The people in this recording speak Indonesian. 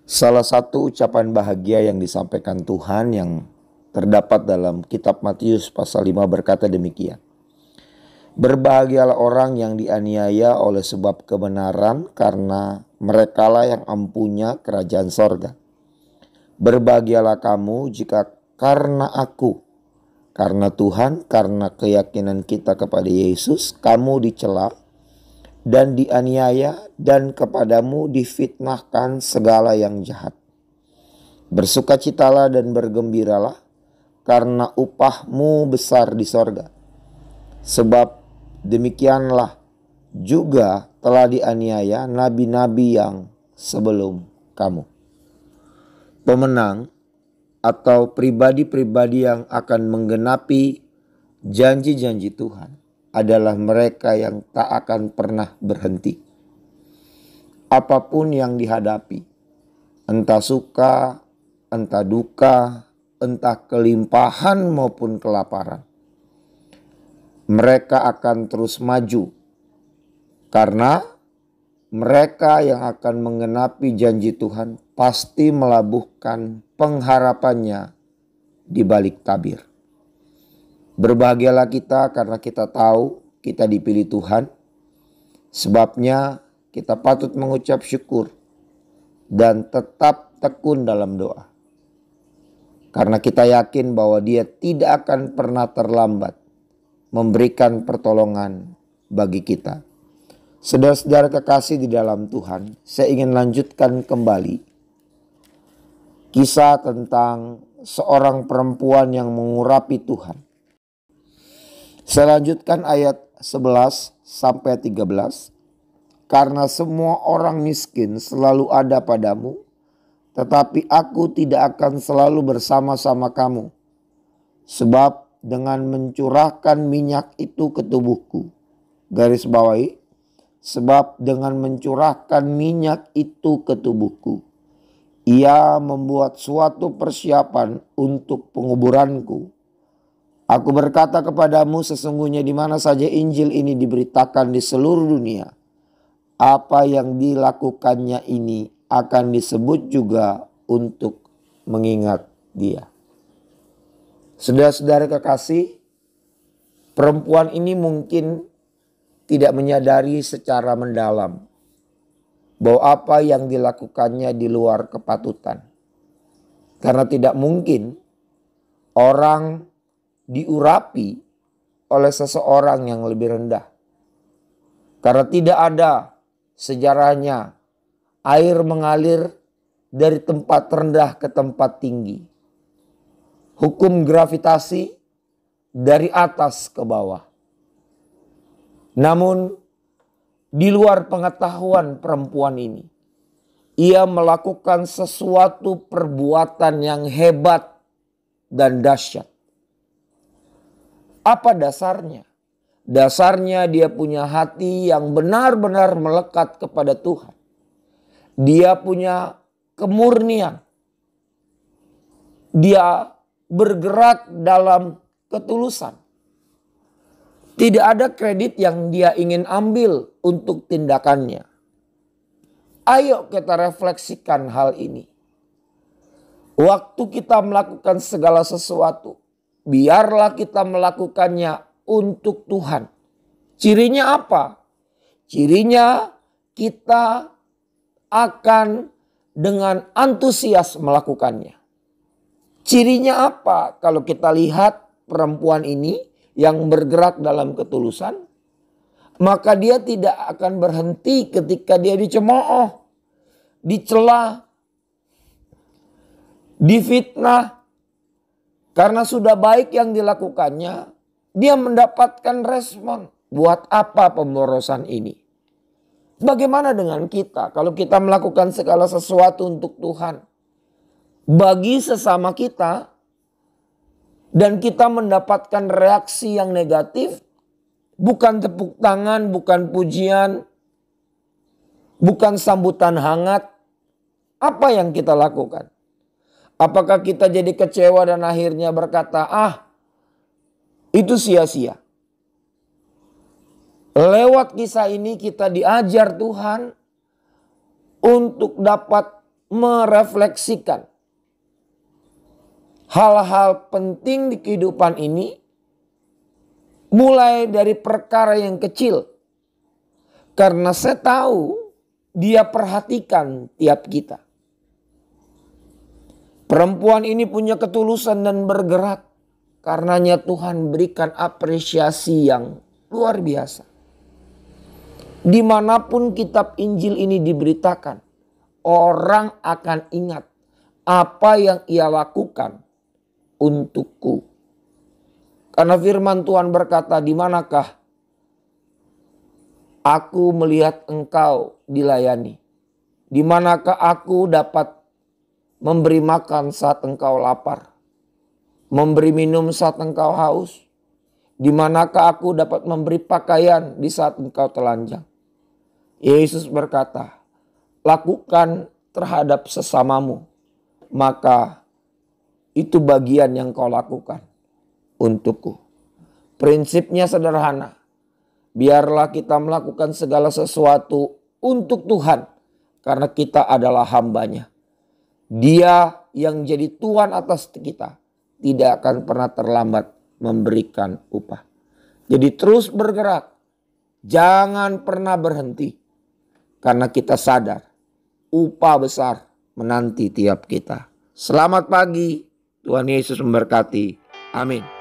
Salah satu ucapan bahagia yang disampaikan Tuhan yang terdapat dalam kitab Matius pasal 5 berkata demikian. Berbahagialah orang yang dianiaya oleh sebab kebenaran, karena merekalah yang ampunya kerajaan sorga. Berbahagialah kamu jika karena aku, karena Tuhan, karena keyakinan kita kepada Yesus, kamu dicela dan dianiaya, dan kepadamu difitnahkan segala yang jahat. Bersukacitalah dan bergembiralah, karena upahmu besar di sorga. Sebab demikianlah juga telah dianiaya nabi-nabi yang sebelum kamu. Pemenang atau pribadi-pribadi yang akan menggenapi janji-janji Tuhan adalah mereka yang tak akan pernah berhenti. Apapun yang dihadapi, entah suka, entah duka, entah kelimpahan maupun kelaparan, mereka akan terus maju karena mereka yang akan menggenapi janji Tuhan pasti melabuhkan pengharapannya di balik tabir. Berbahagialah kita karena kita tahu kita dipilih Tuhan. Sebabnya kita patut mengucap syukur dan tetap tekun dalam doa. Karena kita yakin bahwa Dia tidak akan pernah terlambat memberikan pertolongan bagi kita. Saudara-saudara kekasih di dalam Tuhan, saya ingin lanjutkan kembali kisah tentang seorang perempuan yang mengurapi Tuhan. Saya lanjutkan ayat 11 sampai 13. Karena semua orang miskin selalu ada padamu, tetapi aku tidak akan selalu bersama-sama kamu. Sebab dengan mencurahkan minyak itu ke tubuhku. Garis bawahi, sebab dengan mencurahkan minyak itu ke tubuhku, ia membuat suatu persiapan untuk penguburanku. Aku berkata kepadamu, sesungguhnya di mana saja Injil ini diberitakan di seluruh dunia, apa yang dilakukannya ini akan disebut juga untuk mengingat dia. Saudara-saudara kekasih, perempuan ini mungkin tidak menyadari secara mendalam bahwa apa yang dilakukannya di luar kepatutan. Karena tidak mungkin orang diurapi oleh seseorang yang lebih rendah. Karena tidak ada sejarahnya air mengalir dari tempat rendah ke tempat tinggi. Hukum gravitasi dari atas ke bawah. Namun di luar pengetahuan perempuan ini, ia melakukan sesuatu perbuatan yang hebat dan dahsyat. Apa dasarnya? Dasarnya dia punya hati yang benar-benar melekat kepada Tuhan. Dia punya kemurnian. Dia bergerak dalam ketulusan. Tidak ada kredit yang dia ingin ambil untuk tindakannya. Ayo kita refleksikan hal ini. Waktu kita melakukan segala sesuatu, biarlah kita melakukannya untuk Tuhan. Cirinya apa? Cirinya kita akan dengan antusias melakukannya. Cirinya apa? Kalau kita lihat perempuan ini yang bergerak dalam ketulusan, maka dia tidak akan berhenti ketika dia dicemooh, dicela, difitnah. Karena sudah baik yang dilakukannya, dia mendapatkan respon. Buat apa pemborosan ini? Bagaimana dengan kita kalau kita melakukan segala sesuatu untuk Tuhan? Bagi sesama kita, dan kita mendapatkan reaksi yang negatif, bukan tepuk tangan, bukan pujian, bukan sambutan hangat. Apa yang kita lakukan? Apakah kita jadi kecewa dan akhirnya berkata, itu sia-sia. Lewat kisah ini kita diajar Tuhan untuk dapat merefleksikan hal-hal penting di kehidupan ini, mulai dari perkara yang kecil. Karena saya tahu dia perhatikan tiap kita. Perempuan ini punya ketulusan dan bergerak. Karenanya Tuhan berikan apresiasi yang luar biasa. Dimanapun kitab Injil ini diberitakan, orang akan ingat apa yang ia lakukan untukku. Karena firman Tuhan berkata, di manakah aku melihat engkau dilayani? Di manakah aku dapat memberi makan saat engkau lapar? Memberi minum saat engkau haus? Di manakah aku dapat memberi pakaian di saat engkau telanjang? Yesus berkata, lakukan terhadap sesamamu, maka itu bagian yang kau lakukan untukku. Prinsipnya sederhana. Biarlah kita melakukan segala sesuatu untuk Tuhan, karena kita adalah hambanya. Dia yang jadi Tuhan atas kita tidak akan pernah terlambat memberikan upah. Jadi terus bergerak. Jangan pernah berhenti. Karena kita sadar upah besar menanti tiap kita. Selamat pagi. Tuhan Yesus memberkati. Amin.